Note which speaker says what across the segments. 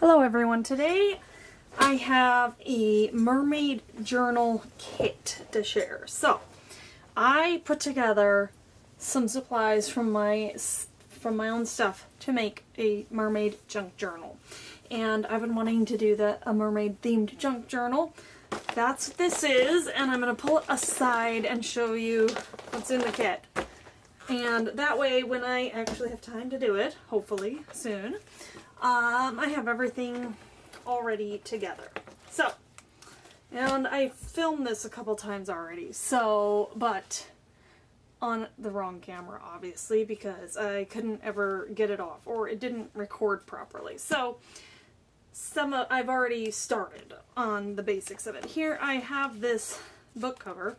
Speaker 1: Hello everyone, today I have a mermaid journal kit to share. So I put together some supplies from my own stuff to make a mermaid junk journal. And I've been wanting to do a mermaid themed junk journal. That's what this is, and I'm going to pull it aside and show you what's in the kit. And that way, when I actually have time to do it, hopefully soon, I have everything already together. So, and I filmed this a couple times already, but on the wrong camera, obviously, because I couldn't ever get it off, or it didn't record properly. So, I've already started on the basics of it. Here I have this book cover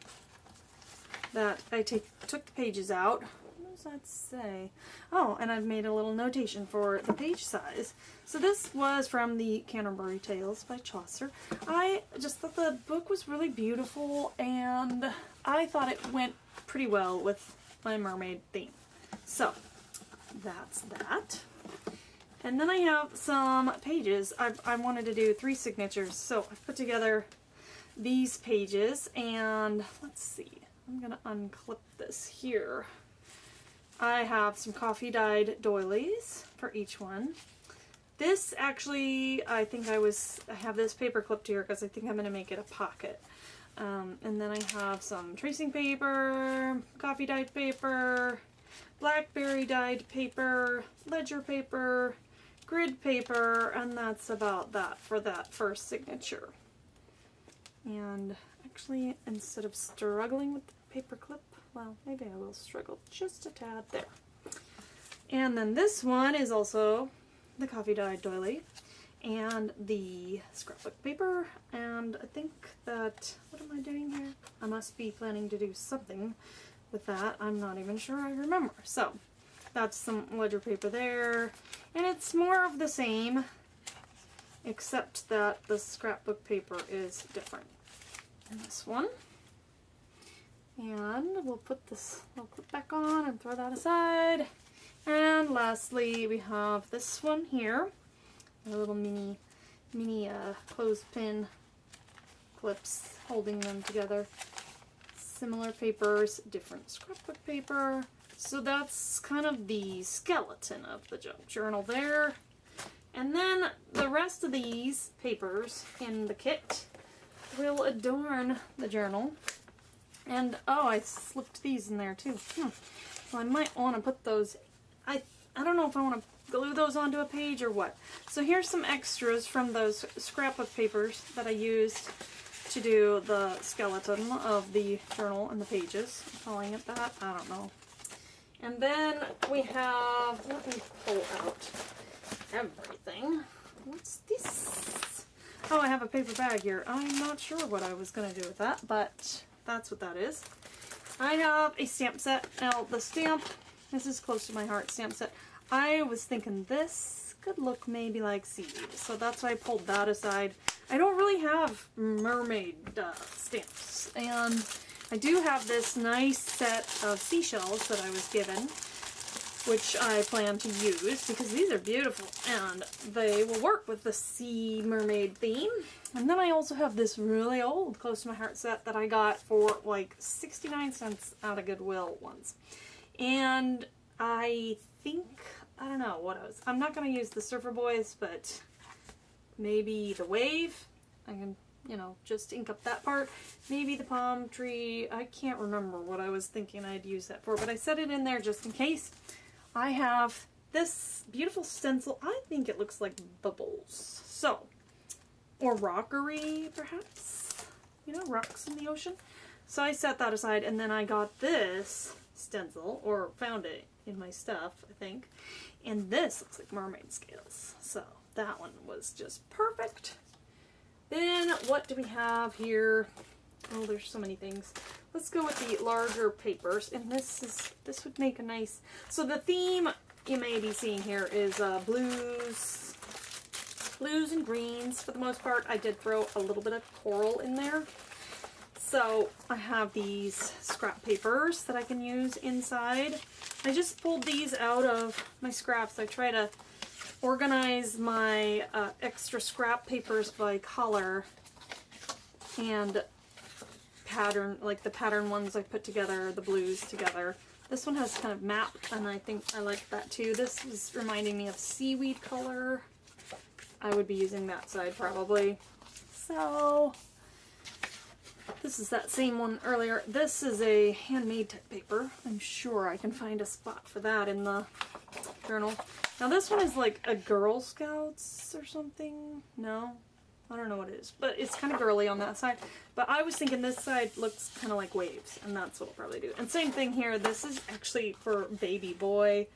Speaker 1: that I took the pages out. What does that say? Oh, and I've made a little notation for the page size. So this was from the Canterbury Tales by Chaucer. I just thought the book was really beautiful, and I thought it went pretty well with my mermaid theme. So that's that. And then I have some pages. I wanted to do 3 signatures, so I put together these pages, and let's see. I'm going to unclip this here. I have some coffee dyed doilies for each one. This actually, I have this paper clipped here because I think I'm going to make it a pocket. And then I have some tracing paper, coffee dyed paper, blackberry dyed paper, ledger paper, grid paper, and that's about that for that first signature. And actually, instead of struggling with the paper clip, well, maybe I will struggle just a tad there. And then this one is also the coffee dyed doily and the scrapbook paper, and I think that, what am I doing here? I must be planning to do something with that. I'm not even sure I remember. So that's some ledger paper there, and it's more of the same, except that the scrapbook paper is different in this one. And we'll put this little clip back on and throw that aside. And lastly, we have this one here, a little mini clothespin clips holding them together. Similar papers, different scrapbook paper. So that's kind of the skeleton of the junk journal there. And then the rest of these papers in the kit will adorn the journal. And, oh, I slipped these in there too. So I might want to put those, I don't know if I want to glue those onto a page or what. So here's some extras from those scrapbook papers that I used to do the skeleton of the journal and the pages. I'm calling it that, I don't know. And then we have, let me pull out everything. What's this? Oh, I have a paper bag here. I'm not sure what I was going to do with that, but that's what that is. I have a stamp set. Now, the stamp, this is close to my heart, stamp set. I was thinking this could look maybe like seaweed, so that's why I pulled that aside. I don't really have mermaid stamps, and I do have this nice set of seashells that I was given, which I plan to use because these are beautiful and they will work with the sea mermaid theme. And then I also have this really old close to my heart set that I got for like 69 cents out of Goodwill once. And I think, I don't know what else. I'm not going to use the Surfer Boys, but maybe the Wave. I can, just ink up that part. Maybe the palm tree. I can't remember what I was thinking I'd use that for, but I set it in there just in case. I have this beautiful stencil. I think it looks like bubbles. So, or rockery, perhaps? Rocks in the ocean. So I set that aside, and then I got this stencil, or found it in my stuff, I think. And this looks like mermaid scales. So that one was just perfect. Then what do we have here? Oh, there's so many things. Let's go with the larger papers, and this would make a nice, so the theme you may be seeing here is blues and greens for the most part. I did throw a little bit of coral in there. So I have these scrap papers that I can use inside. I just pulled these out of my scraps. I try to organize my extra scrap papers by color and pattern, like the pattern ones I put together, the blues together. This one has kind of map, and I think I like that too. This is reminding me of seaweed color. I would be using that side probably. So this is that same one earlier. This is a handmade type paper. I'm sure I can find a spot for that in the journal. Now this one is like a Girl Scouts or something. No, I don't know what it is, but it's kind of girly on that side. But I was thinking this side looks kind of like waves, and that's what I'll probably do. And same thing here. This is actually for baby boy,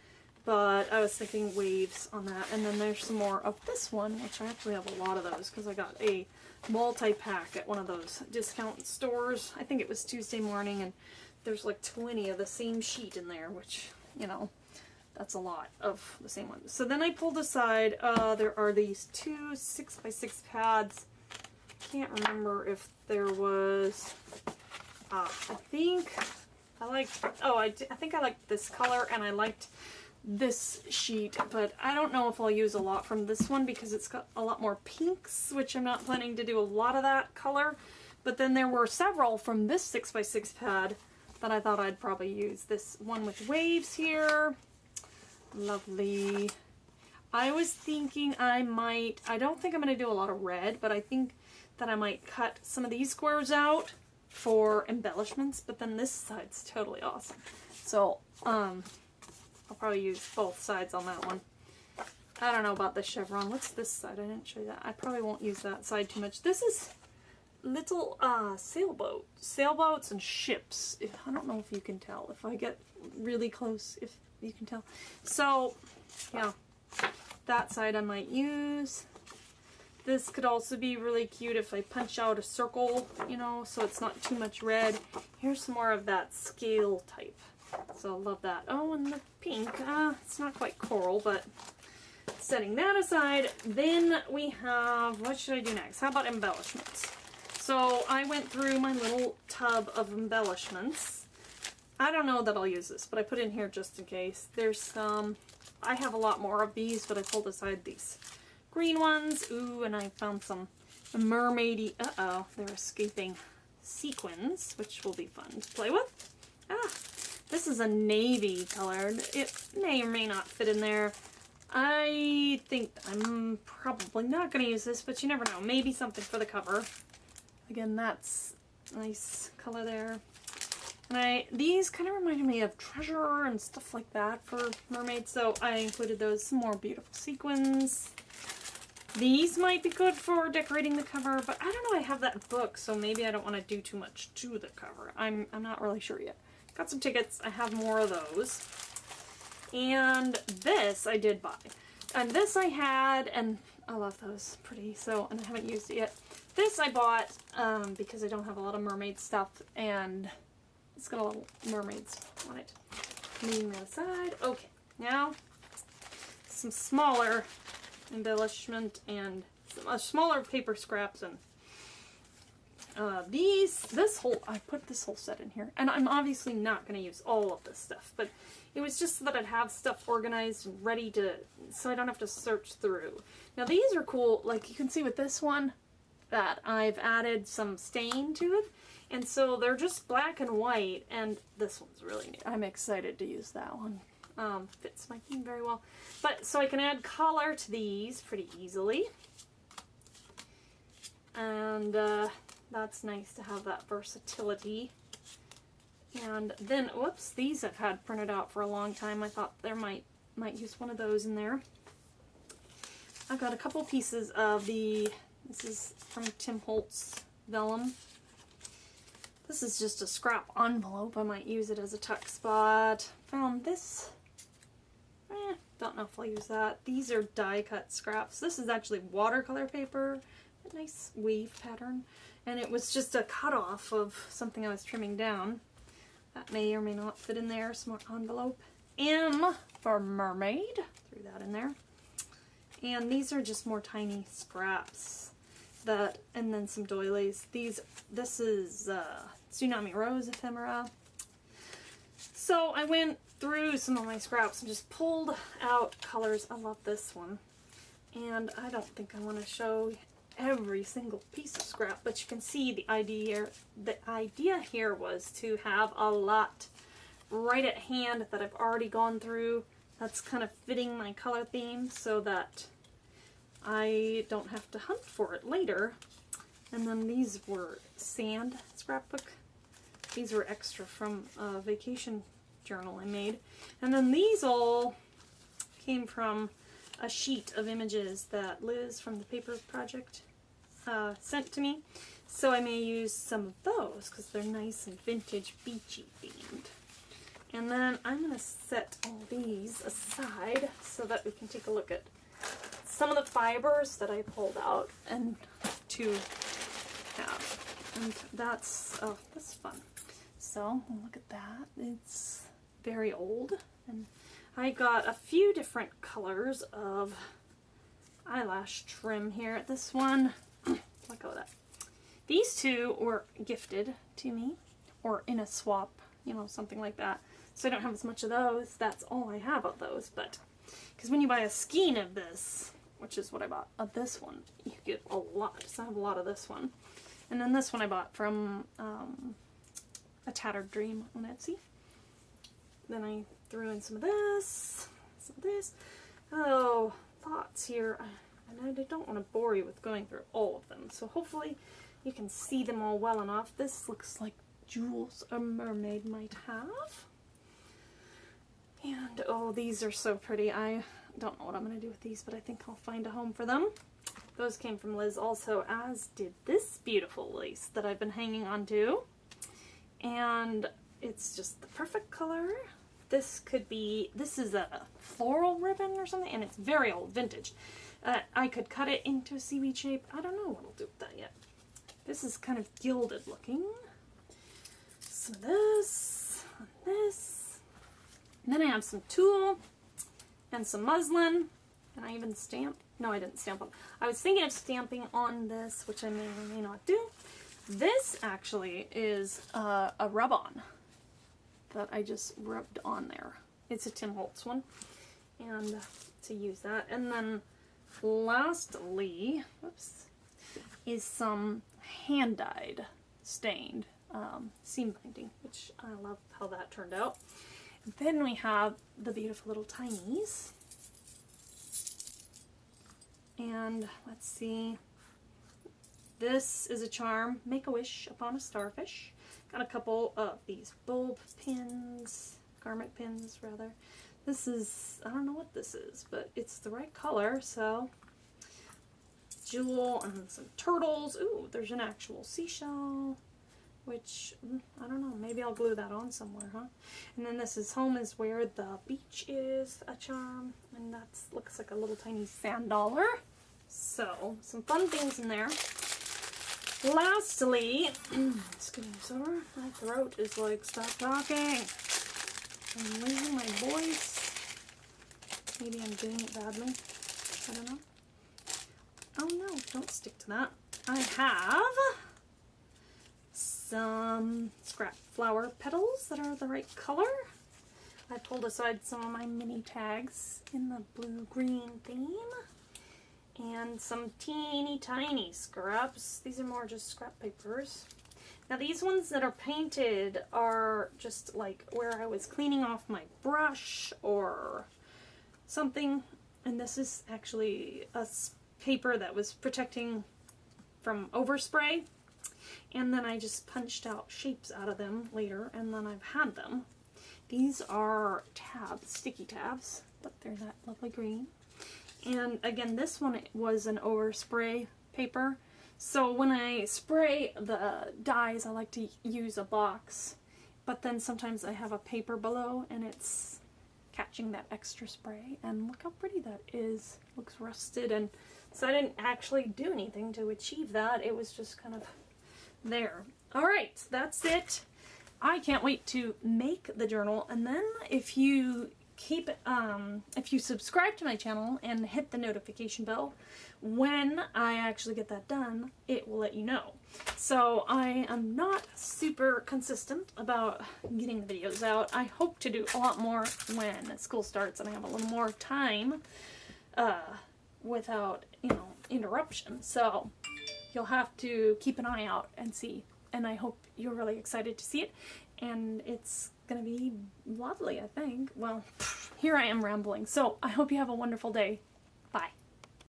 Speaker 1: but I was thinking waves on that. And then there's some more of this one, which I actually have a lot of those because I got a multi-pack at one of those discount stores. I think it was Tuesday morning, and there's like 20 of the same sheet in there, which, you know, that's a lot of the same one. So then I pulled aside, there are these two 6x6 pads. Can't remember if there was, I think I liked, I think I liked this color, and I liked this sheet, but I don't know if I'll use a lot from this one because it's got a lot more pinks, which I'm not planning to do a lot of that color. But then there were several from this 6x6 pad that I thought I'd probably use. This one with waves here. Lovely. I was thinking I don't think I'm going to do a lot of red, but I think that I might cut some of these squares out for embellishments, but then this side's totally awesome. So, I'll probably use both sides on that one. I don't know about the chevron. What's this side? I didn't show you that. I probably won't use that side too much. This is little sailboats and ships. I don't know if you can tell. If I get really close, if you can tell. So, yeah, that side I might use. This could also be really cute if I punch out a circle, you know, so it's not too much red. Here's some more of that scale type. So I love that. Oh, and the pink. It's not quite coral, but setting that aside, then we have, what should I do next? How about embellishments? So I went through my little tub of embellishments. I don't know that I'll use this, but I put in here just in case. There's some, I have a lot more of these, but I pulled aside these green ones. Ooh, and I found some mermaidy, they're escaping sequins, which will be fun to play with. This is a navy color. It may or may not fit in there. I think I'm probably not going to use this, but you never know. Maybe something for the cover. Again, that's a nice color there. And these kind of reminded me of treasure and stuff like that for Mermaid, so I included those. Some more beautiful sequins. These might be good for decorating the cover, but I don't know. I have that book, so maybe I don't want to do too much to the cover. I'm not really sure yet. Got some tickets. I have more of those. And this I did buy. And this I had, and I love those. Pretty. So, and I haven't used it yet. This I bought because I don't have a lot of mermaid stuff, and it's got a little mermaid stuff on it. Moving that aside. Okay, now some smaller embellishment and some smaller paper scraps, and I put this whole set in here, and I'm obviously not going to use all of this stuff, but it was just so that I'd have stuff organized and ready to, so I don't have to search through. Now these are cool, like you can see with this one, that I've added some stain to it, and so they're just black and white, and this one's really neat. I'm excited to use that one. Fits my theme very well. But, so I can add color to these pretty easily. And, that's nice to have that versatility. And then, whoops, these I've had printed out for a long time. I thought there might use one of those in there. I've got a couple pieces of this is from Tim Holtz vellum. This is just a scrap envelope. I might use it as a tuck spot. Found this. Don't know if I'll use that. These are die cut scraps. This is actually watercolor paper. A nice wave pattern. And it was just a cutoff of something I was trimming down. That may or may not fit in there. Some more envelope. M for Mermaid. Threw that in there. And these are just more tiny scraps. And then some doilies. This is Tsunami Rose ephemera. So I went through some of my scraps and just pulled out colors. I love this one. And I don't think I want to show every single piece of scrap, but you can see the idea here was to have a lot right at hand that I've already gone through. That's kind of fitting my color theme so that I don't have to hunt for it later. And then these were sand scrapbook. These were extra from a vacation journal I made. And then these all came from a sheet of images that Liz from the paper project sent to me. So I may use some of those because they're nice and vintage beachy themed. And then I'm going to set all these aside so that we can take a look at some of the fibers that I pulled out and to have. And that's fun. So look at that. It's very old. And I got a few different colors of eyelash trim here. This one, let go of that. These two were gifted to me or in a swap, you know, something like that. So I don't have as much of those. That's all I have of those. But because when you buy a skein of this, which is what I bought of this one, you get a lot. So I have a lot of this one. And then this one I bought from A Tattered Dream on Etsy. Then I threw in some of this, some of this. Oh, lots here. And I don't want to bore you with going through all of them. So hopefully you can see them all well enough. This looks like jewels a mermaid might have. And oh, these are so pretty. I don't know what I'm going to do with these, but I think I'll find a home for them. Those came from Liz also, as did this beautiful lace that I've been hanging on to. And it's just the perfect color. This is a floral ribbon or something, and it's very old, vintage. I could cut it into a seaweed shape. I don't know what I'll do with that yet. This is kind of gilded looking. Some of this, and this. And then I have some tulle and some muslin, and I even stamped. No, I didn't stamp on. I was thinking of stamping on this, which I may or may not do. This actually is a rub-on that I just rubbed on there. It's a Tim Holtz one, and to use that. And then lastly, whoops, is some hand-dyed stained seam binding, which I love how that turned out. Then we have the beautiful little tinies. And let's see. This is a charm, Make a Wish Upon a Starfish. Got a couple of these bulb pins, garment pins rather. This is, I don't know what this is, but it's the right color, so. Jewel and some turtles. Ooh, there's an actual seashell, which, I don't know, maybe I'll glue that on somewhere, huh? And then this is Home is Where the Beach Is, a charm, and that looks like a little tiny sand dollar. So, some fun things in there. Lastly, excuse me, sorry, my throat is like, stop talking. I'm losing my voice. Maybe I'm doing it badly. I don't know. Oh no, don't stick to that. I have some scrap flower petals that are the right color. I pulled aside some of my mini tags in the blue-green theme. And some teeny tiny scraps. These are more just scrap papers. Now these ones that are painted are just like where I was cleaning off my brush or something. And this is actually a paper that was protecting from overspray. And then I just punched out shapes out of them later, and then I've had them. These are tabs, sticky tabs, but they're that lovely green. And again, this one was an overspray paper. So when I spray the dyes, I like to use a box. But then sometimes I have a paper below, and it's catching that extra spray. And look how pretty that is. Looks rusted, and so I didn't actually do anything to achieve that. It was just kind of there. Alright, that's it. I can't wait to make the journal, and then if you subscribe to my channel and hit the notification bell, when I actually get that done, it will let you know. So I am not super consistent about getting the videos out. I hope to do a lot more when school starts and I have a little more time without, you know, interruption. So you'll have to keep an eye out and see. And I hope you're really excited to see it. And it's gonna be lovely, I think. Well, here I am rambling. So I hope you have a wonderful day. Bye.